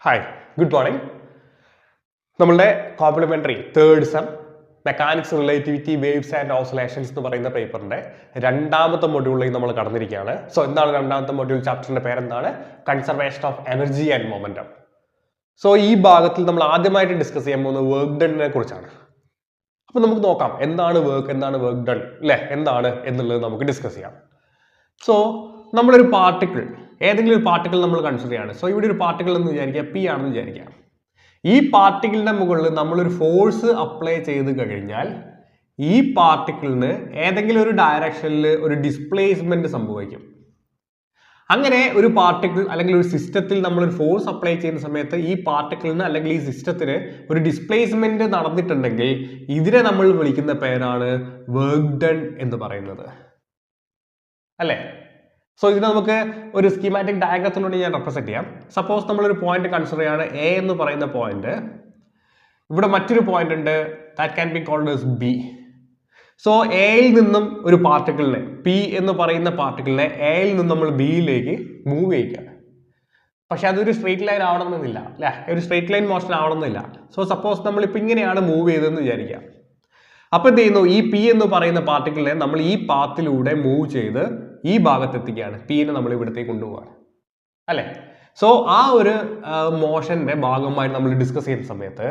Hi, good morning. നമ്മളുടെ complimentary third sem mechanics relativity waves and oscillations എന്ന് പറയുന്ന പേപ്പറിന്റെ രണ്ടാമത്തെ മൊഡ്യൂളിലേക്ക് നമ്മൾ കടന്നിരിക്കുകയാണ്. സോ എന്താണ് രണ്ടാമത്തെ മൊഡ്യൂൾ? ചാപ്റ്ററിന്റെ പേരെന്താണ്? Conservation of energy and momentum. So ഈ ഭാഗത്തിൽ നമ്മൾ ആദ്യമായിട്ട് ഡിസ്കസ് ചെയ്യാൻ പോകുന്നത് വർക്ക് ഡണിനെ കുറിച്ചാണ്. അപ്പൊ നമുക്ക് നോക്കാം എന്താണ് വർക്ക് ഡൺ അല്ലെ, എന്താണ് എന്നുള്ളത് നമുക്ക് ഡിസ്കസ് ചെയ്യാം. സോ നമ്മളൊരു പാർട്ടിക്കിൾ, ഏതെങ്കിലും ഒരു പാർട്ടിക്കിൾ നമ്മൾ കൺസിഡർ ചെയ്യാണ്. സോ ഇവിടെ ഒരു പാർട്ടിക്കിൾ എന്ന് വിചാരിക്കുക, പി ആണെന്ന് വിചാരിക്കുക. ഈ പാർട്ടിക്കിളിന്റെ മുകളിൽ നമ്മളൊരു ഫോഴ്സ് അപ്ലൈ ചെയ്ത് കഴിഞ്ഞാൽ ഈ പാർട്ടിക്കിളിന് ഏതെങ്കിലും ഒരു ഡയറക്ഷനിൽ ഒരു ഡിസ്പ്ലേസ്മെന്റ് സംഭവിക്കും. അങ്ങനെ ഒരു പാർട്ടിക്കിൾ അല്ലെങ്കിൽ ഒരു സിസ്റ്റത്തിൽ നമ്മളൊരു ഫോഴ്സ് അപ്ലൈ ചെയ്യുന്ന സമയത്ത് ഈ പാർട്ടിക്കിളിന് അല്ലെങ്കിൽ ഈ സിസ്റ്റത്തിന് ഒരു ഡിസ്പ്ലേസ്മെന്റ് നടന്നിട്ടുണ്ടെങ്കിൽ ഇതിനെ നമ്മൾ വിളിക്കുന്ന പേരാണ് വർക്ക് ഡൺ എന്ന് പറയുന്നത്, അല്ലേ? സോ ഇതിനെ നമുക്ക് ഒരു സ്കീമാറ്റിക് ഡയഗ്രത്തിലൂടെ ഞാൻ റെപ്രസെന്റ് ചെയ്യാം. സപ്പോസ് നമ്മളൊരു പോയിന്റ് കൺസിഡർ ചെയ്യാണ്, എ എന്ന് പറയുന്ന പോയിന്റ്. ഇവിടെ മറ്റൊരു പോയിന്റ് ഉണ്ട്, that can be called as B. So എയിൽ നിന്നും ഒരു പാർട്ടിക്കിളിനെ, പി എന്ന് പറയുന്ന പാർട്ടിക്കിളിനെ എയിൽ നിന്നും നമ്മൾ ബിയിലേക്ക് മൂവ് ചെയ്യുക. പക്ഷെ അതൊരു സ്ട്രെയിറ്റ് ലൈൻ ആവണമെന്നില്ല, അല്ലെ? ഒരു സ്ട്രെയിറ്റ് ലൈൻ മോഷൻ ആവണമെന്നില്ല. സോ സപ്പോസ് നമ്മളിപ്പോൾ ഇങ്ങനെയാണ് മൂവ് ചെയ്തതെന്ന് വിചാരിക്കാം. അപ്പൊ എന്ത് ചെയ്യുന്നു? ഈ പി എന്ന് പറയുന്ന പാർട്ടിക്കിളിനെ നമ്മൾ ഈ പാത്തിലൂടെ മൂവ് ചെയ്ത് ഈ ഭാഗത്തെത്തിക്കുകയാണ്. പിനെ നമ്മൾ ഇവിടത്തേക്ക് കൊണ്ടുപോവാണ്, അല്ലെ? സോ ആ ഒരു മോഷന്റെ ഭാഗമായിട്ട് നമ്മൾ ഡിസ്കസ് ചെയ്യുന്ന സമയത്ത്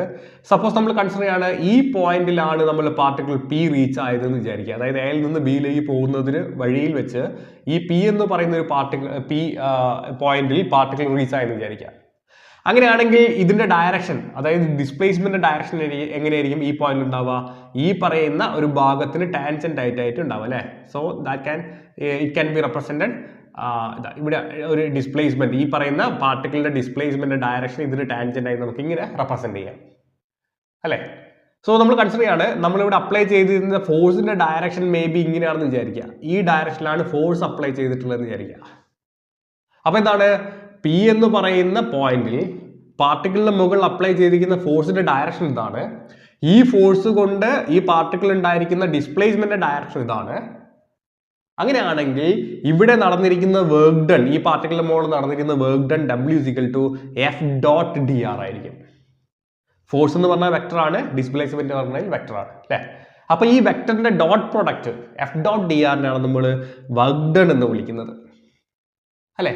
സപ്പോസ് നമ്മൾ കൺസിഡർ ചെയ്യാണ് ഈ പോയിന്റിലാണ് നമ്മൾ പാർട്ടിക്കിൾ പി റീച്ച് ആയതെന്ന് വിചാരിക്കുക. അതായത് എയിൽ നിന്ന് ബിയിലേക്ക് പോകുന്നതിന് വഴിയിൽ വെച്ച് ഈ പി എന്ന് പറയുന്ന ഒരു പാർട്ടിക്കിൾ പി പോയിന്റിൽ പാർട്ടിക്കിൾ റീച്ച് ആയെന്ന് വിചാരിക്കുക. അങ്ങനെയാണെങ്കിൽ ഇതിന്റെ ഡയറക്ഷൻ, അതായത് ഡിസ്പ്ലേസ്മെന്റ് ഡയറക്ഷൻ എങ്ങനെയായിരിക്കും ഈ പോയിന്റ് ഉണ്ടാവുക? ഈ പറയുന്ന ഒരു ഭാഗത്തിന് ടാൻജന്റ് ആയിട്ട് ഉണ്ടാവും, അല്ലെ? So it can be represented ഇവിടെ ഒരു ഡിസ്പ്ലേസ്മെന്റ്, ഈ പറയുന്ന പാർട്ടിക്കിളിന്റെ ഡിസ്പ്ലേസ്മെന്റ് ഡയറക്ഷൻ ഇതിന് ടാൻജന്റ് ആയി നമുക്ക് ഇങ്ങനെ റെപ്രസെന്റ് ചെയ്യാം, അല്ലെ? സോ നമ്മൾ കൺസിഡർ ചെയ്യാണ് നമ്മളിവിടെ അപ്ലൈ ചെയ്തിരുന്ന ഫോഴ്സിന്റെ ഡയറക്ഷൻ മേ ബി ഇങ്ങനെയാണെന്ന് വിചാരിക്കുക. ഈ ഡയറക്ഷനിലാണ് ഫോഴ്സ് അപ്ലൈ ചെയ്തിട്ടുള്ളതെന്ന് വിചാരിക്കുക. അപ്പൊ എന്താണ്? പി എന്ന് പറയുന്ന പോയിന്റിൽ പാർട്ടിക്കിളിന്റെ മുകളിൽ അപ്ലൈ ചെയ്തിരിക്കുന്ന ഫോഴ്സിന്റെ ഡയറക്ഷൻ ഇതാണ്. ഈ ഫോഴ്സ് കൊണ്ട് ഈ പാർട്ടിക്കിൾ ഉണ്ടായിരിക്കുന്ന ഡിസ്പ്ലേസ്മെന്റ് ഡയറക്ഷൻ ഇതാണ്. അങ്ങനെയാണെങ്കിൽ ഇവിടെ നടന്നിരിക്കുന്ന വർക്ക് ഡൺ, ഈ പാർട്ടിക്കിളിന്റെ മുകളിൽ നടന്നിരിക്കുന്ന വർക്ക് ഡൺ W=F.dr ആയിരിക്കും. ഫോഴ്സ് എന്ന് പറഞ്ഞാൽ വെക്ടർ ആണ്, ഡിസ്പ്ലേസ്മെന്റ് പറഞ്ഞാൽ വെക്ടർ ആണ്, അല്ലെ? അപ്പൊ ഈ വെക്ടറിന്റെ ഡോട്ട് പ്രൊഡക്റ്റ് F.dr നമ്മൾ വർക്ക് ഡൺ എന്ന് വിളിക്കുന്നത്, അല്ലെ?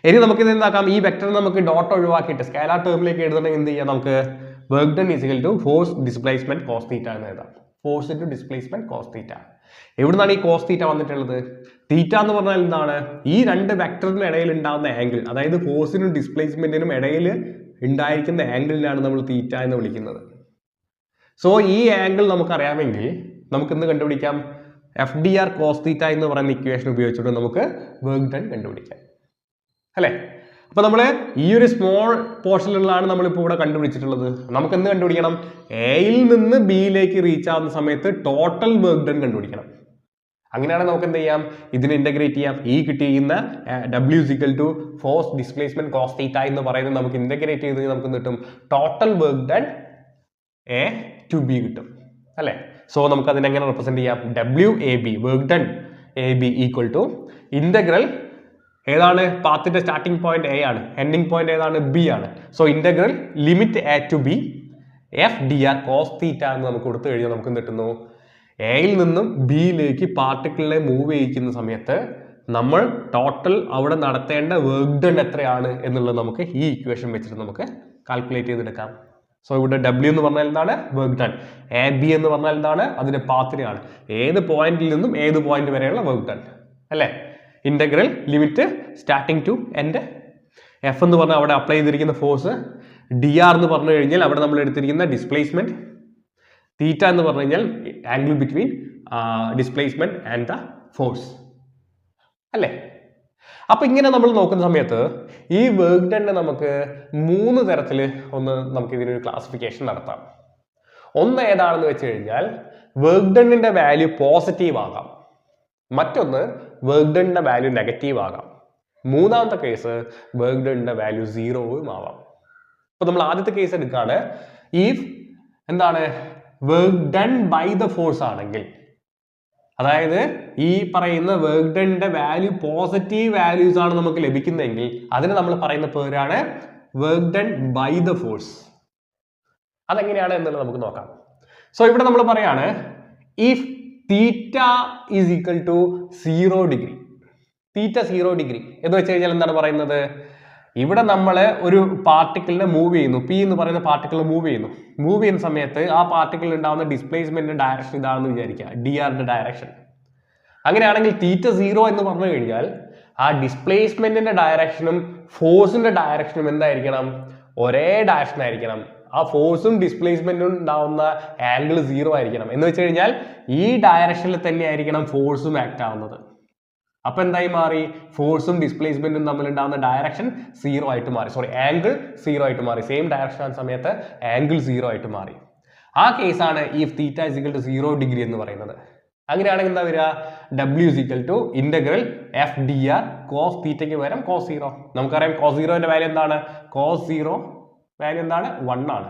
ഇനി നമുക്ക് ഇത് എന്താക്കാം? ഈ വെക്ടർ നമുക്ക് ഡോട്ട് ഒഴിവാക്കിയിട്ട് സ്കേലാർ ടേമിലേക്ക് എഴുതണമെങ്കിൽ എന്ത് ചെയ്യാം? നമുക്ക് work done force displacement cos theta എന്ന് എഴുതാം. Force into displacement cos theta. എവിടുന്നാണ് ഈ കോസ് തീറ്റ വന്നിട്ടുള്ളത്? തീറ്റ എന്ന് പറഞ്ഞാൽ എന്താണ്? ഈ രണ്ട് വെക്ടറിന് ഇടയിൽ ഉണ്ടാകുന്ന ആംഗിൾ, അതായത് ഫോഴ്സിനും ഡിസ്പ്ലേസ്മെന്റിനും ഇടയിൽ ഉണ്ടായിരിക്കുന്ന ആംഗിളിനാണ് നമ്മൾ തീറ്റ എന്ന് വിളിക്കുന്നത്. സോ ഈ ആംഗിൾ നമുക്കറിയാമെങ്കിൽ നമുക്ക് എന്ത് കണ്ടുപിടിക്കാം? F.dr കോസ് തീറ്റ എന്ന് പറയുന്ന ഇക്വേഷൻ ഉപയോഗിച്ചിട്ട് നമുക്ക് വർക്ക് ഡൺ കണ്ടുപിടിക്കാം, അല്ലെ? അപ്പൊ നമ്മള് ഈ ഒരു സ്മോൾ പോർഷനിലാണ് നമ്മളിപ്പോൾ ഇവിടെ കണ്ടുപിടിച്ചിട്ടുള്ളത്. നമുക്ക് എന്ത് കണ്ടുപിടിക്കണം? എയിൽ നിന്ന് ബിയിലേക്ക് റീച്ച് ആവുന്ന സമയത്ത് ടോട്ടൽ വർക്ക് ഡൺ കണ്ടുപിടിക്കണം. അങ്ങനെയാണെങ്കിൽ നമുക്ക് എന്ത് ചെയ്യാം? ഇതിനെ ഇന്റഗ്രേറ്റ് ചെയ്യാം. ഈ കിട്ടിയിരിക്കുന്ന W= force displacement cos theta എന്ന് പറയുന്നത് നമുക്ക് ഇന്റഗ്രേറ്റ് ചെയ്ത് നമുക്ക് കിട്ടും total work done A to B കിട്ടും, അല്ലെ? സോ നമുക്ക് അതിനെ എങ്ങനെ റെപ്രസെന്റ് ചെയ്യാം? WAB, work done AB = integral ഏതാണ്? പാത്തിന്റെ സ്റ്റാർട്ടിംഗ് പോയിന്റ് എ ആണ്, എൻഡിങ് പോയിന്റ് ഏതാണ്? ബി ആണ്. So integral limit A to B F.dr cos theta എന്ന് നമുക്ക് കൊടുത്തു കഴിഞ്ഞാൽ നമുക്ക് കിട്ടുന്നു എയിൽ നിന്നും ബിയിലേക്ക് പാർട്ടിക്കിളിനെ മൂവ് ചെയ്യിക്കുന്ന സമയത്ത് നമ്മൾ ടോട്ടൽ അവിടെ നടത്തേണ്ട വർക്ക് ഡൺ എത്രയാണ് എന്നുള്ളത് നമുക്ക് ഈ ഇക്വേഷൻ വെച്ചിട്ട് നമുക്ക് കാൽക്കുലേറ്റ് ചെയ്തെടുക്കാം. സോ ഇവിടെ W എന്ന് പറഞ്ഞാൽ എന്താണ്? Work done. AB എന്ന് പറഞ്ഞാൽ എന്താണ്? അതിന്റെ പാത്തിനെയാണ്. ഏത് പോയിന്റിൽ നിന്നും ഏത് പോയിന്റ് വരെയുള്ള വർക്ക് ഡൺ, അല്ലെ? Integral limit starting to end. F എന്ന് പറഞ്ഞാൽ അവിടെ അപ്ലൈ ചെയ്തിരിക്കുന്ന ഫോഴ്സ്, dr എന്ന് പറഞ്ഞു കഴിഞ്ഞാൽ അവിടെ നമ്മൾ എടുത്തിരിക്കുന്ന ഡിസ്പ്ലേസ്മെന്റ്, തീറ്റ എന്ന് പറഞ്ഞു കഴിഞ്ഞാൽ angle between displacement and the force, അല്ലേ? അപ്പൊ ഇങ്ങനെ നമ്മൾ നോക്കുന്ന സമയത്ത് ഈ വർക്ക് ഡൺ നമുക്ക് 3 തരത്തിൽ നമുക്ക് ഇതിനൊരു ക്ലാസിഫിക്കേഷൻ നടത്താം. ഒന്ന് ഏതാണെന്ന് വെച്ച് കഴിഞ്ഞാൽ വർക്ക് ഡണ്ണിന്റെ വാല്യൂ പോസിറ്റീവ് ആകാം, മറ്റൊന്ന് വർക്ക് ഡണ്ണിന്റെ വാല്യൂ നെഗറ്റീവ് ആകാം, മൂന്നാമത്തെ കേസ് വർക്ക് ഡണ്ണിന്റെ വാല്യൂ 0 ആവാം. അപ്പൊ നമ്മൾ ആദ്യത്തെ കേസ് എടുക്കുകയാണ്. എന്താണ്? Work done by the force ആണെങ്കിൽ, അതായത് ഈ പറയുന്ന വർക്ക് ഡണ്ണിന്റെ വാല്യൂ പോസിറ്റീവ് വാല്യൂസ് ആണ് നമുക്ക് ലഭിക്കുന്നതെങ്കിൽ അതിന് നമ്മൾ പറയുന്ന പേരാണ് work done by the force. അതെങ്ങനെയാണ് എന്നുള്ളത് നമുക്ക് നോക്കാം. സോ ഇവിടെ നമ്മൾ പറയാണ് if theta is equal to 0 degree, theta 0 degree എന്ന് വെച്ച് കഴിഞ്ഞാൽ എന്താണ് പറയുന്നത്, ഇവിടെ നമ്മൾ ഒരു പാർട്ടിക്കിളിനെ മൂവ് ചെയ്യുന്നു, പി എന്ന് പറയുന്ന പാർട്ടിക്കിളിനെ മൂവ് ചെയ്യുന്ന സമയത്ത് ആ പാർട്ടിക്കിളിൽ ഉണ്ടാകുന്ന ഡിസ്പ്ലേസ്മെന്റിന്റെ ഡയറക്ഷൻ ഇതാണെന്ന് വിചാരിക്കുക, dr ഡയറക്ഷൻ. അങ്ങനെയാണെങ്കിൽ തീറ്റ 0 എന്ന് പറഞ്ഞു കഴിഞ്ഞാൽ ആ ഡിസ്പ്ലേസ്മെന്റിന്റെ ഡയറക്ഷനും ഫോഴ്സിന്റെ ഡയറക്ഷനും എന്തായിരിക്കണം, ഒരേ ഡയറക്ഷൻ ആയിരിക്കണം. ആ ഫോഴ്സും ഡിസ്പ്ലേസ്മെന്റും ഉണ്ടാവുന്ന ആംഗിൾ 0 ആയിരിക്കണം. എന്ന് വെച്ച് കഴിഞ്ഞാൽ ഈ ഡയറക്ഷനിൽ തന്നെ ആയിരിക്കണം ഫോഴ്സും ആക്ട് ആവുന്നത്. അപ്പൊ എന്തായി മാറി, ഫോഴ്സും ഡിസ്പ്ലേസ്മെന്റും തമ്മിൽ ഉണ്ടാകുന്ന ഡയറക്ഷൻ 0 ആയിട്ട് മാറി, ആംഗിൾ 0 ആയിട്ട് മാറി. സെയിം ഡയറക്ഷൻ ആകുന്ന സമയത്ത് ആംഗിൾ 0 ആയിട്ട് മാറി. ആ കേസാണ് if theta is equal to 0 degree എന്ന് പറയുന്നത്. അങ്ങനെയാണെങ്കിൽ എന്താ വരിക, W is equal to integral F D R cos തീറ്റയ്ക്ക് പകരം കോസ് 0. നമുക്കറിയാം കോസ് 0ന്റെ വാല്യൂ എന്താണ്, കോസ് 0 വാല്യൂ എന്താണ്, 1 ആണ്.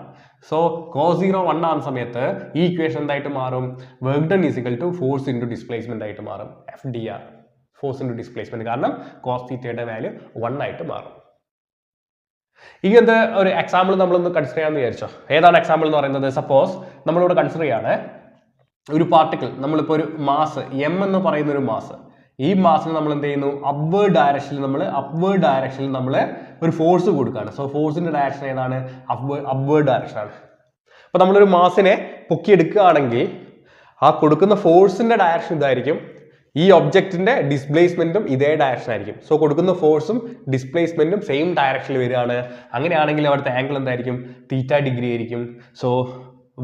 സോ കോസ് 0 1 ആകുന്ന സമയത്ത് ഈ ഇക്വേഷൻ എന്തായിട്ട് മാറും, work done is equal to force into displacement ആയിട്ട് മാറും. F D R force into displacement, കാരണം കോസ് തീറ്റയുടെ വാല്യൂ 1 ആയിട്ട് മാറും. ഇങ്ങനത്തെ ഒരു എക്സാമ്പിൾ നമ്മളൊന്ന് കൺസിഡർ ചെയ്യാമെന്ന് വിചാരിച്ചോ. ഏതാണ് എക്സാമ്പിൾ എന്ന് പറയുന്നത്, സപ്പോസ് നമ്മളിവിടെ കൺസിഡർ ചെയ്യാണ് ഒരു പാർട്ടിക്കിൾ, നമ്മളിപ്പോൾ ഒരു മാസ് എം എന്ന് പറയുന്ന ഒരു മാസ്, ഈ മാസിന് നമ്മൾ എന്ത് ചെയ്യുന്നു, അപ്വേർഡ് ഡയറക്ഷനിൽ നമ്മൾ ഒരു ഫോഴ്സ് കൊടുക്കുകയാണ്. സോ ഫോഴ്സിന്റെ ഡയറക്ഷൻ ഏതാണ്, അപ്വേർഡ് ഡയറക്ഷൻ ആണ്. അപ്പൊ നമ്മളൊരു മാസിനെ പൊക്കിയെടുക്കുകയാണെങ്കിൽ ആ കൊടുക്കുന്ന ഫോഴ്സിന്റെ ഡയറക്ഷൻ ഇതായിരിക്കും, ഈ ഒബ്ജക്റ്റിന്റെ ഡിസ്പ്ലേസ്മെന്റും ഇതേ ഡയറക്ഷൻ ആയിരിക്കും. സോ കൊടുക്കുന്ന ഫോഴ്സും ഡിസ്പ്ലേസ്മെന്റും സെയിം ഡയറക്ഷനിൽ വരികയാണ്. അങ്ങനെയാണെങ്കിൽ അവിടുത്തെ ആംഗിൾ എന്തായിരിക്കും, തീറ്റ ഡിഗ്രി ആയിരിക്കും. So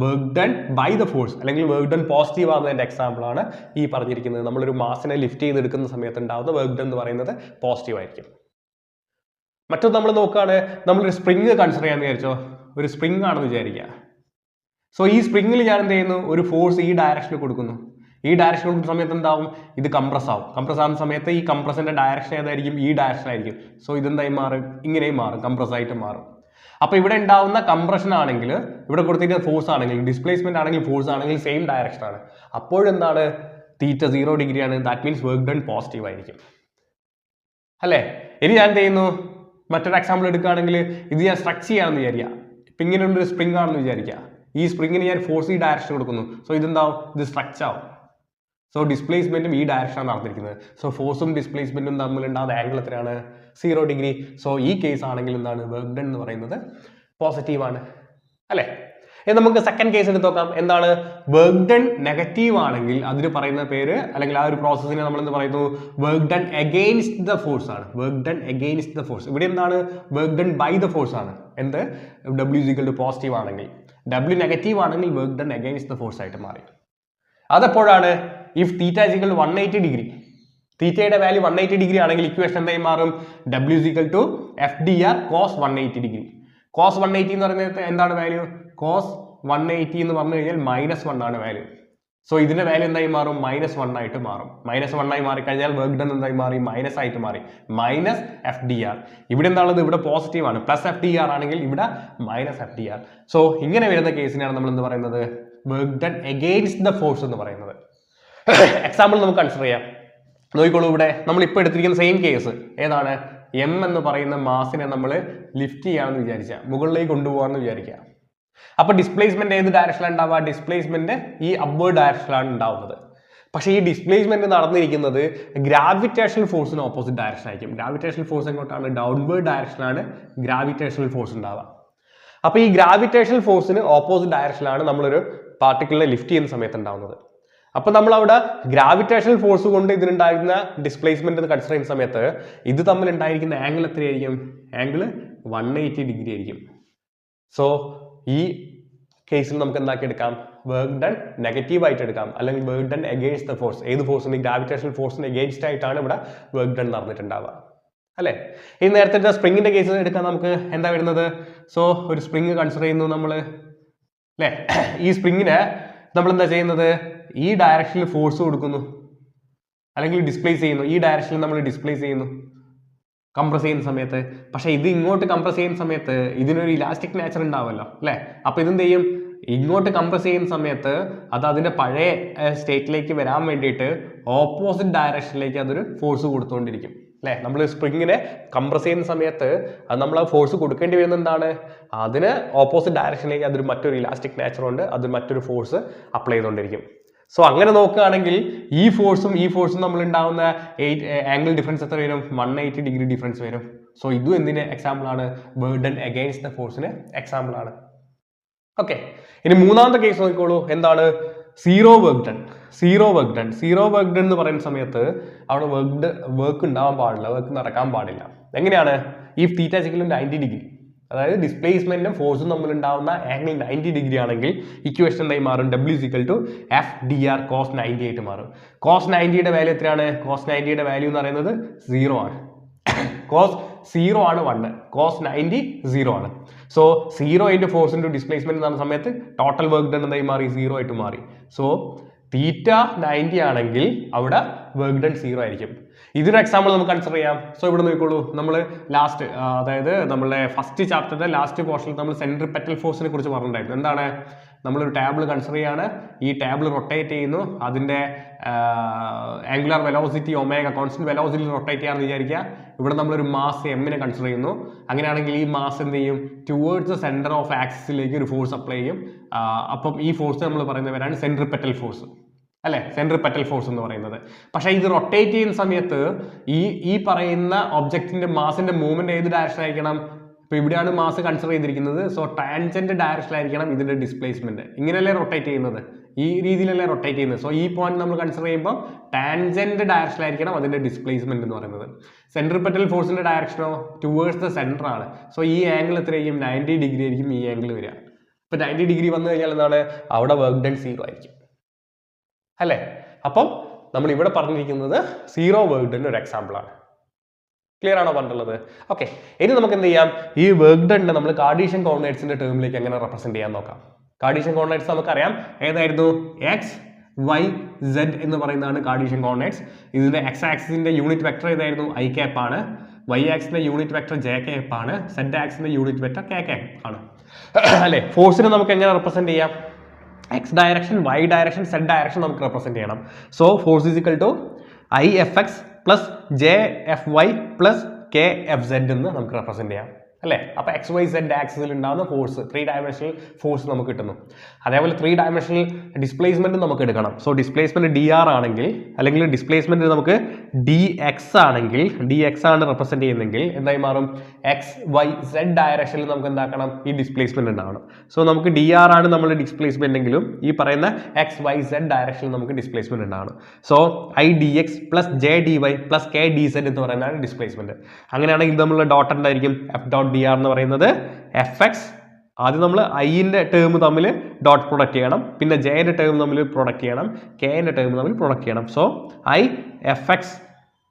work done by the force അല്ലെങ്കിൽ വർക്ക് ഡൺ പോസിറ്റീവ് ആകുന്നതിന്റെ എക്സാമ്പിൾ ആണ് ഈ പറഞ്ഞിരിക്കുന്നത്. നമ്മളൊരു മാസിനെ ലിഫ്റ്റ് ചെയ്തെടുക്കുന്ന സമയത്ത് ഉണ്ടാകുന്ന വർക്ക് ഡൺ എന്ന് പറയുന്നത് പോസിറ്റീവ് ആയിരിക്കും. മറ്റൊന്ന് നമ്മൾ നോക്കുകയാണ്, നമ്മളൊരു സ്പ്രിങ് കൺസിഡർ ചെയ്യാന്ന് വിചാരിച്ചോ. ഒരു സ്പ്രിങ് ആണെന്ന് വിചാരിക്കുക. സോ ഈ സ്പ്രിങ്ങിൽ ഞാൻ എന്ത് ചെയ്യുന്നു, ഒരു ഫോഴ്സ് ഈ ഡയറക്ഷനിൽ കൊടുക്കുന്നു. ഈ ഡയറക്ഷൻ കൊടുക്കുന്ന സമയത്ത് എന്താവും, ഇത് കംപ്രസ് ആവുന്ന സമയത്ത് ഈ കംപ്രസിന്റെ ഡയറക്ഷൻ ഏതായിരിക്കും, ഈ ഡയറക്ഷൻ ആയിരിക്കും. സോ ഇതെന്തായി മാറും, ഇങ്ങനെയും മാറും, കംപ്രസ് ആയിട്ട് മാറും. അപ്പൊ ഇവിടെ ഉണ്ടാവുന്ന കംപ്രഷൻ ആണെങ്കിൽ, ഇവിടെ കൊടുത്തിരിക്കുന്ന ഫോഴ്സ് ആണെങ്കിൽ, ഡിസ്പ്ലേസ്മെന്റ് ആണെങ്കിൽ, ഫോഴ്സ് ആണെങ്കിൽ സെയിം ഡയറക്ഷൻ ആണ്. അപ്പോഴെന്താണ്, തീറ്റ 0 ഡിഗ്രി ആണ്. That means work done positive ആയിരിക്കും, അല്ലേ? ഇനി ഞാൻ എന്ത് ചെയ്യുന്നു, മറ്റൊരു എക്സാമ്പിൾ എടുക്കുകയാണെങ്കിൽ ഇത് ഞാൻ സ്ട്രക്ചർ ചെയ്യാമെന്ന് വിചാരിക്കുക. ഇപ്പം ഇങ്ങനെയുള്ളൊരു സ്പ്രിംഗ് ആണെന്ന് വിചാരിക്കുക. ഈ സ്പ്രിങ്ങിന് ഞാൻ ഫോഴ്സ് ഈ ഡയറക്ഷൻ കൊടുക്കുന്നു. സോ ഇതെന്താവും, ഇത് സ്ട്രക്ചർ ആവും. സോ ഡിസ്പ്ലേസ്മെന്റും ഈ ഡയറക്ഷനാണ് നടന്നിരിക്കുന്നത്. സോ ഫോഴ്സും ഡിസ്പ്ലേസ്മെന്റും തമ്മിലുണ്ടാകുന്ന ആംഗിൾ എത്രയാണ്, 0 ഡിഗ്രി. സോ ഈ കേസ് ആണെങ്കിൽ എന്താണ്, വർക്ക് ഡൺ എന്ന് പറയുന്നത് പോസിറ്റീവ് ആണ്, അല്ലേ? ഇനി നമുക്ക് സെക്കൻഡ് കേസ് എടുത്ത് നോക്കാം. എന്താണ്, വർക്ക് ഡൺ നെഗറ്റീവ് ആണെങ്കിൽ അതിന് പറയുന്ന പേര്, അല്ലെങ്കിൽ ആ ഒരു പ്രോസസ്സിനെ നമ്മൾ എന്ത് പറയുന്നു, work done against the force ആണ്. Work done against the force. ഇവിടെ എന്താണ്, work done by the force ആണ്. എന്ത്, W is equal to positive ആണെങ്കിൽ. W നെഗറ്റീവ് ആണെങ്കിൽ work done against the force ആയിട്ട് മാറി. അതെപ്പോഴാണ്, if theta is equal to 180 degree, തീറ്റയുടെ വാല്യൂ 180 ഡിഗ്രി ആണെങ്കിൽ ഇക്വേഷൻ എന്തായി മാറും, W is equal to FDR cos 180 degree. cos 180 എന്ന് പറയുന്നത് എന്താണ് വാല്യൂ, cos 180 എന്ന് പറഞ്ഞു കഴിഞ്ഞാൽ -1 ആണ് വാല്യൂ. സോ ഇതിന്റെ വാല്യൂ എന്തായി മാറും, -1 ആയിട്ട് മാറും. -1 ആയി മാറിക്കഴിഞ്ഞാൽ വർക്ക് ഡൺ എന്തായി മാറി, മൈനസ് ആയിട്ട് മാറി, -FDR. ഇവിടെ എന്താണുള്ളത്, ഇവിടെ പോസിറ്റീവ് ആണ്. +FDR ആണെങ്കിൽ ഇവിടെ -FDR. സോ ഇങ്ങനെ വരുന്ന കേസിനാണ് നമ്മൾ എന്ത് പറയുന്നത്, work done against the force എന്ന് പറയുന്നത്. എക്സാമ്പിൾ നമുക്ക് കൺസിഡർ ചെയ്യാം. നോക്കിക്കോളൂ, ഇവിടെ നമ്മൾ ഇപ്പോൾ എടുത്തിരിക്കുന്ന സെയിം കേസ് ഏതാണ്, എം എന്ന് പറയുന്ന മാസിനെ നമ്മൾ ലിഫ്റ്റ് ചെയ്യാമെന്ന് വിചാരിക്കുക, മുകളിലേക്ക് കൊണ്ടുപോകാമെന്ന് വിചാരിക്കുക. അപ്പൊ ഡിസ്പ്ലേസ്മെന്റ് ഏത് ഡയറക്ഷനിലാണ് ഉണ്ടാവുക, ഡിസ്പ്ലേസ്മെന്റ് ഈ അപ്വേർഡ് ഡയറക്ഷനിലാണ് ഉണ്ടാവുന്നത്. പക്ഷേ ഈ ഡിസ്പ്ലേസ്മെന്റ് നടന്നിരിക്കുന്നത് ഗ്രാവിറ്റേഷണൽ ഫോഴ്സിന് ഓപ്പോസിറ്റ് ഡയറക്ഷൻ ആയിരിക്കും. ഗ്രാവിറ്റേഷണൽ ഫോഴ്സ് എങ്ങോട്ടാണ്, ഡൗൺവേർഡ് ഡയറക്ഷനാണ് ഗ്രാവിറ്റേഷണൽ ഫോഴ്സ് ഉണ്ടാവുക. അപ്പൊ ഈ ഗ്രാവിറ്റേഷണൽ ഫോഴ്സിന് ഓപ്പോസിറ്റ് ഡയറക്ഷനിലാണ് നമ്മളൊരു പാർട്ടിക്കിളിനെ ലിഫ്റ്റ് ചെയ്യുന്ന സമയത്ത് ഉണ്ടാവുന്നത്. അപ്പൊ നമ്മൾ അവിടെ ഗ്രാവിറ്റേഷണൽ ഫോഴ്സ് കൊണ്ട് ഇതിനുണ്ടായിരുന്ന ഡിസ്പ്ലേസ്മെന്റ് കൺസിഡർ ചെയ്യുന്ന സമയത്ത് ഇത് തമ്മിൽ ഉണ്ടായിരിക്കുന്ന ആംഗിൾ എത്രയായിരിക്കും, ആംഗിൾ 180 ഡിഗ്രി ആയിരിക്കും. സോ ഈ കേസിൽ നമുക്ക് എന്താക്കി എടുക്കാം, വർക്ക് ഡൺ നെഗറ്റീവ് ആയിട്ട് എടുക്കാം, അല്ലെങ്കിൽ work done against the force. ഏത് ഫോഴ്സിന്, ഗ്രാവിറ്റേഷണൽ ഫോഴ്സിന് അഗെയിൻസ്റ്റ് ആയിട്ടാണ് ഇവിടെ വർക്ക് ഡൺ നടന്നിട്ടുണ്ടാവുക, അല്ലേ? ഈ നേരത്തെ സ്പ്രിങ്ങിന്റെ കേസ് എടുക്കാൻ നമുക്ക് എന്താ വരുന്നത്, സോ ഒരു സ്പ്രിങ് കൺസിഡർ ചെയ്യുന്നു നമ്മൾ, അല്ലേ? ഈ സ്പ്രിങ്ങിന് നമ്മൾ എന്താ ചെയ്യുന്നത്, ഈ ഡയറക്ഷനിൽ ഫോഴ്സ് കൊടുക്കുന്നു, അല്ലെങ്കിൽ ഡിസ്പ്ലേസ് ചെയ്യുന്നു. ഈ ഡയറക്ഷനിൽ നമ്മൾ ഡിസ്പ്ലേസ് ചെയ്യുന്നു കംപ്രസ് ചെയ്യുന്ന സമയത്ത്. പക്ഷെ ഇത് ഇങ്ങോട്ട് കംപ്രസ് ചെയ്യുന്ന സമയത്ത് ഇതിനൊരു ഇലാസ്റ്റിക് നേച്ചർ ഉണ്ടാവുമല്ലോ, അല്ലേ? അപ്പൊ ഇതെന്ത് ചെയ്യും, ഇങ്ങോട്ട് കംപ്രസ് ചെയ്യുന്ന സമയത്ത് അത് അതിന്റെ പഴയ സ്റ്റേറ്റിലേക്ക് വരാൻ വേണ്ടിയിട്ട് ഓപ്പോസിറ്റ് ഡയറക്ഷനിലേക്ക് അതൊരു ഫോഴ്സ് കൊടുത്തുകൊണ്ടിരിക്കും. അല്ലേ? നമ്മൾ സ്പ്രിങ്ങിനെ കംപ്രസ് ചെയ്യുന്ന സമയത്ത് അത് നമ്മൾ ആ ഫോഴ്സ് കൊടുക്കേണ്ടി വരുന്ന എന്താണ്, അതിന് ഓപ്പോസിറ്റ് ഡയറക്ഷനിലേക്ക് അതൊരു മറ്റൊരു ഇലാസ്റ്റിക് നേച്ചർ കൊണ്ട് അത് മറ്റൊരു ഫോഴ്സ് അപ്ലൈ ചെയ്തുകൊണ്ടിരിക്കും. സോ അങ്ങനെ നോക്കുകയാണെങ്കിൽ ഈ ഫോഴ്സും നമ്മൾ ഉണ്ടാവുന്ന ആംഗിൾ ഡിഫറൻസ് എത്ര വരും? 180 ഡിഗ്രി ഡിഫറൻസ് വരും. സോ ഇതും എന്തിന് എക്സാമ്പിൾ ആണ്? ബർഡൻ അഗെയിൻസ്റ്റ് ദ ഫോഴ്സിന് എക്സാമ്പിൾ ആണ്. ഓക്കെ, ഇനി മൂന്നാമത്തെ കേസ് നോക്കിക്കോളൂ. എന്താണ്? സീറോ വർക്ക് ഡൺ എന്ന് പറയുന്ന സമയത്ത് അവിടെ വർക്ക് ഉണ്ടാവാൻ പാടില്ല, വർക്ക് നടക്കാൻ പാടില്ല. എങ്ങനെയാണ്? If theta equal to 90 degree, അതായത് ഡിസ്പ്ലേസ്മെന്റും ഫോഴ്സും തമ്മിൽ ഉണ്ടാവുന്ന ആംഗിൾ 90 ഡിഗ്രി ആണെങ്കിൽ ഇക്വേഷൻ എന്തായി മാറും? W equal to FDR cos 90 ആയിട്ട് മാറും. cos 90യുടെ വാല്യൂ എത്രയാണ്? cos 90യുടെ വാല്യൂ എന്ന് പറയുന്നത് 0 ആണ്. cos 0 ആണ് 1, cos 90 0 ആണ്. So 0 into force into displacement എന്ന് പറഞ്ഞ സമയത്ത് ടോട്ടൽ വർക്ക് ഡൺ എന്തായി മാറി? 0 ആയിട്ട് മാറി. സോ തീറ്റ 90 ആണെങ്കിൽ അവിടെ വർക്ക് ഡൺ 0 ആയിരിക്കും. ഇതൊരു എക്സാമ്പിൾ നമുക്ക് കൺസിഡർ ചെയ്യാം. സോ ഇവിടെ നോക്കിക്കോളൂ, നമ്മൾ ലാസ്റ്റ്, അതായത് നമ്മളുടെ ഫസ്റ്റ് ചാപ്റ്ററിന്റെ ലാസ്റ്റ് പോർഷനിൽ നമ്മൾ സെൻട്രിപെറ്റൽ ഫോഴ്സിനെ കുറിച്ച് പറഞ്ഞിട്ടുണ്ടായിരുന്നു. എന്താണ്? നമ്മളൊരു ടേബിൾ കൺസിഡർ ചെയ്യാണ്, ഈ ടേബിൾ റൊട്ടേറ്റ് ചെയ്യുന്നു, അതിന്റെ angular velocity omega constant velocity rotate ചെയ്യാന്ന് വിചാരിക്കുക. ഇവിടെ നമ്മളൊരു മാസ് എമ്മിനെ കൺസിഡർ ചെയ്യുന്നു. അങ്ങനെയാണെങ്കിൽ ഈ മാസ് എന്ത് ചെയ്യും? ടുവേർഡ്സ് ദ സെന്റർ ഓഫ് ആക്സിസിലേക്ക് ഒരു ഫോഴ്സ് അപ്ലൈ ചെയ്യും. അപ്പം ഈ ഫോഴ്സ് നമ്മൾ പറയുന്നവരാണ് സെൻട്രിപെറ്റൽ ഫോഴ്സ്, അല്ലെ? സെൻട്രിപെറ്റൽ ഫോഴ്സ് എന്ന് പറയുന്നത്. പക്ഷേ ഇത് റൊട്ടേറ്റ് ചെയ്യുന്ന സമയത്ത് ഈ പറയുന്ന ഒബ്ജക്റ്റിന്റെ മാസിന്റെ മൂവ്മെന്റ് ഏത് ഡയറക്ഷൻ ആയിരിക്കണം? ഇപ്പൊ ഇവിടെയാണ് മാസ് കൺസിഡർ ചെയ്തിരിക്കുന്നത്. സോ ടാൻജന്റ് ഡയറക്ഷനിലായിരിക്കണം ഇതിന്റെ ഡിസ്പ്ലേസ്മെന്റ്. ഇങ്ങനെയല്ലേ റൊട്ടേറ്റ് ചെയ്യുന്നത്? ഈ രീതിയിലല്ലേ റൊട്ടേറ്റ് ചെയ്യുന്നത്. സോ ഈ പോയിന്റ് നമ്മൾ കൺസിഡർ ചെയ്യുമ്പോൾ ടാൻജന്റ് ഡയറക്ഷനിലായിരിക്കണം അതിന്റെ ഡിസ്പ്ലേസ്മെന്റ് എന്ന് പറയുന്നത്. സെൻട്രിപെറ്റൽ ഫോഴ്സിന്റെ ഡയറക്ഷനോ ടുവേഴ്സ് ദ സെന്റർ ആണ്. സോ ഈ ആംഗിൾ എത്രയായിരിക്കും? 90 ഡിഗ്രി ആയിരിക്കും ഈ ആംഗിൾ വരിക. ഇപ്പൊ 90 ഡിഗ്രി വന്നു കഴിഞ്ഞാൽ എന്താണ്? അവിടെ വർക്ക് ഡൺ 0 ആയിരിക്കും, അല്ലേ? അപ്പം നമ്മൾ ഇവിടെ പറഞ്ഞിരിക്കുന്നത് സീറോ വർക്ക് ഡൺ ഒരു എക്സാമ്പിൾ ആണ്. ക്ലിയർ ആണോ പറഞ്ഞിട്ടുള്ളത്? ഓക്കെ, ഇനി നമുക്ക് എന്ത് ചെയ്യാം? ഈ വർക്ക് ഡണ്ണിനെ നമ്മൾ കാർട്ടീഷ്യൻ കോർഡിനേറ്റ്സിന്റെ ടേമിലേക്ക് എങ്ങനെ റെപ്രസെന്റ് ചെയ്യാൻ നോക്കാം. കാർട്ടീഷ്യൻ കോർഡിനേറ്റ്സ് നമുക്കറിയാം ഏതായിരുന്നു? എക്സ് വൈ സെഡ് എന്ന് പറയുന്നതാണ് കാർട്ടീഷ്യൻ കോർഡിനേറ്റ്സ്. ഇതിന്റെ എക്സ് ആക്സിന്റെ യൂണിറ്റ് വെക്ടർ ഏതായിരുന്നു? ഐ ക്യാപ്പ് ആണ്. വൈ ആക്സിന്റെ യൂണിറ്റ് വെക്ടർ ജെ ക്യാപ്പ് ആണ്. സെഡ് ആക്സിന്റെ യൂണിറ്റ് വെക്ടർ കെ ക്യാപ്പ് ആണ്, അല്ലെ? ഫോഴ്സിനെ നമുക്ക് എങ്ങനെ റെപ്രസെന്റ് ചെയ്യാം? X direction, Y direction, Z direction നമുക്ക് റെപ്രസെന്റ് ചെയ്യണം. So force is equal to IFX plus JFY plus KFZ എന്ന് നമുക്ക് റെപ്രസെന്റ് ചെയ്യാം, അല്ലേ? അപ്പൊ XYZ ആക്സിസിൽ ഉണ്ടാകുന്ന ഫോഴ്സ്, 3 ഡയമെൻഷണൽ ഫോഴ്സ് നമുക്ക് കിട്ടുന്നു. അതേപോലെ 3 ഡയമെൻഷണൽ ഡിസ്പ്ലേസ്മെന്റ് നമുക്ക് എടുക്കണം. സോ ഡിസ്പ്ലേസ്മെന്റ് DR ആണെങ്കിൽ, അല്ലെങ്കിൽ ഡിസ്പ്ലേസ്മെന്റ് നമുക്ക് DX ആണെങ്കിൽ, DX ആണ് റെപ്രസെന്റ് ചെയ്യുന്നതെങ്കിൽ എന്തായി മാറും? XYZ ഡയറക്ഷനിൽ നമുക്ക് എന്താക്കണം? ഈ ഡിസ്പ്ലേസ്മെന്റ് ഉണ്ടാവണം. സോ നമുക്ക് DR ആണ് നമ്മുടെ ഡിസ്പ്ലേസ്മെന്റ് എങ്കിലും ഈ പറയുന്ന XYZ ഡയറക്ഷനിൽ നമുക്ക് ഡിസ്പ്ലേസ്മെന്റ് ഉണ്ടാവണം. So IDX plus JDY plus KDZ എന്ന് പറയുന്നതാണ് ഡിസ്പ്ലേസ്മെന്റ്. അങ്ങനെയാണെങ്കിൽ ഇത് നമ്മൾ ഡോട്ട് ഉണ്ടായിരിക്കും. F.dr എന്ന് പറയുന്നത് FX, ആദ്യം നമ്മൾ ഐന്റെ ടേം തമ്മിൽ ഡോട്ട് പ്രൊഡക്റ്റ് ചെയ്യണം, പിന്നെ ജെന്റെ ടേം തമ്മിൽ പ്രൊഡക്റ്റ് ചെയ്യണം, കെന്റെ ടേം തമ്മിൽ പ്രൊഡക്റ്റ് ചെയ്യണം. So IFX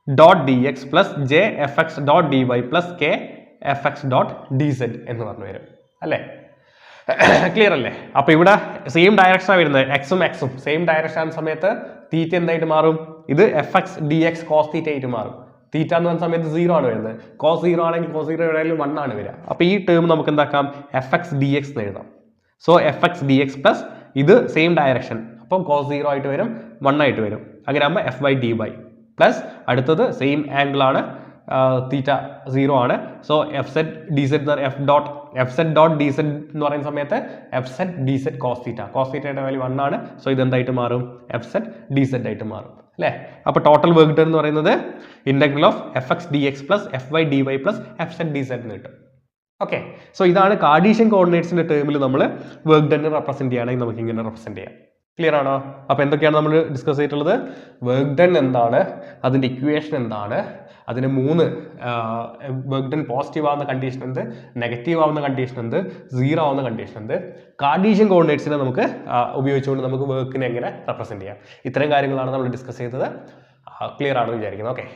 dot DX plus JFX dot DY plus KFX dot DZ എന്ന് പറഞ്ഞു വരും, അല്ലേ? ക്ലിയർ അല്ലേ? അപ്പൊ ഇവിടെ സെയിം ഡയറക്ഷനാണ് വരുന്നത്. എക്സും എക്സും സെയിം ഡയറക്ഷൻ ആകുന്ന സമയത്ത് തീറ്റ എന്തായിട്ട് മാറും? ഇത് FX DX കോസ് തീറ്റ ആയിട്ട് മാറും. തീറ്റ എന്ന് പറഞ്ഞ സമയത്ത് 0 ആണ് വരുന്നത്. കോസ് 0 ആണെങ്കിൽ കോസ് 0 എവിടെയായാലും 1 ആണ് വരിക. അപ്പൊ ഈ ടേം നമുക്ക് എന്താക്കാം? FX DX എന്ന് എഴുതാം. സോ FX DX പ്ലസ് ഇത് സെയിം ഡയറക്ഷൻ, അപ്പം കോസ് 0 ആയിട്ട് വരും, 1 ആയിട്ട് വരും. അങ്ങനെ ആകുമ്പോൾ FY/DY പ്ലസ് അടുത്തത് സെയിം ആംഗിൾ ആണ്, തീറ്റ 0 ആണ്. So FZ DZ FZ dot DZ എന്ന് പറയുന്ന സമയത്ത് FZ DZ കോസ് തീറ്റയുടെ വാല്യൂ 1 ആണ്. സോ ഇതെന്തായിട്ട് മാറും? FZ DZ ആയിട്ട് മാറും, അല്ലേ? അപ്പോൾ ടോട്ടൽ വർക്ക് ഡൺ എന്ന് പറയുന്നത് integral of FX DX plus FY/DY plus FZ DZ എന്ന് കിട്ടും. ഓക്കെ, സോ ഇതാണ് കാർട്ടീഷ്യൻ കോർഡിനേറ്റ്സിന്റെ ടേമിൽ നമ്മൾ വർക്ക് ഡൺ റെപ്രസെന്റ് ചെയ്യുകയാണെങ്കിൽ നമുക്ക് ഇങ്ങനെ റെപ്രസെന്റ് ചെയ്യാം. ക്ലിയർ ആണോ? അപ്പോൾ എന്തൊക്കെയാണ് നമ്മൾ ഡിസ്കസ് ചെയ്തിട്ടുള്ളത്? വർക്ക് ഡൺ എന്താണ്, അതിന്റെ ഇക്വേഷൻ എന്താണ്, അതിന് 3 വർക്ക് ഡൺ പോസിറ്റീവ് ആവുന്ന കണ്ടീഷൻ എന്ത്, നെഗറ്റീവ് ആവുന്ന കണ്ടീഷൻ എന്ത്, 0 ആവുന്ന കണ്ടീഷൻ എന്ത്, കാർട്ടീഷ്യൻ കോർഡിനേറ്റ്സിനെ നമുക്ക് ഉപയോഗിച്ചുകൊണ്ട് നമുക്ക് വർക്കിനെ എങ്ങനെ റെപ്രസെന്റ് ചെയ്യാം. ഇത്തരം കാര്യങ്ങളാണ് നമ്മൾ ഡിസ്കസ് ചെയ്തത്. ക്ലിയർ ആണെന്ന് വിചാരിക്കുന്നു. ഓക്കെ.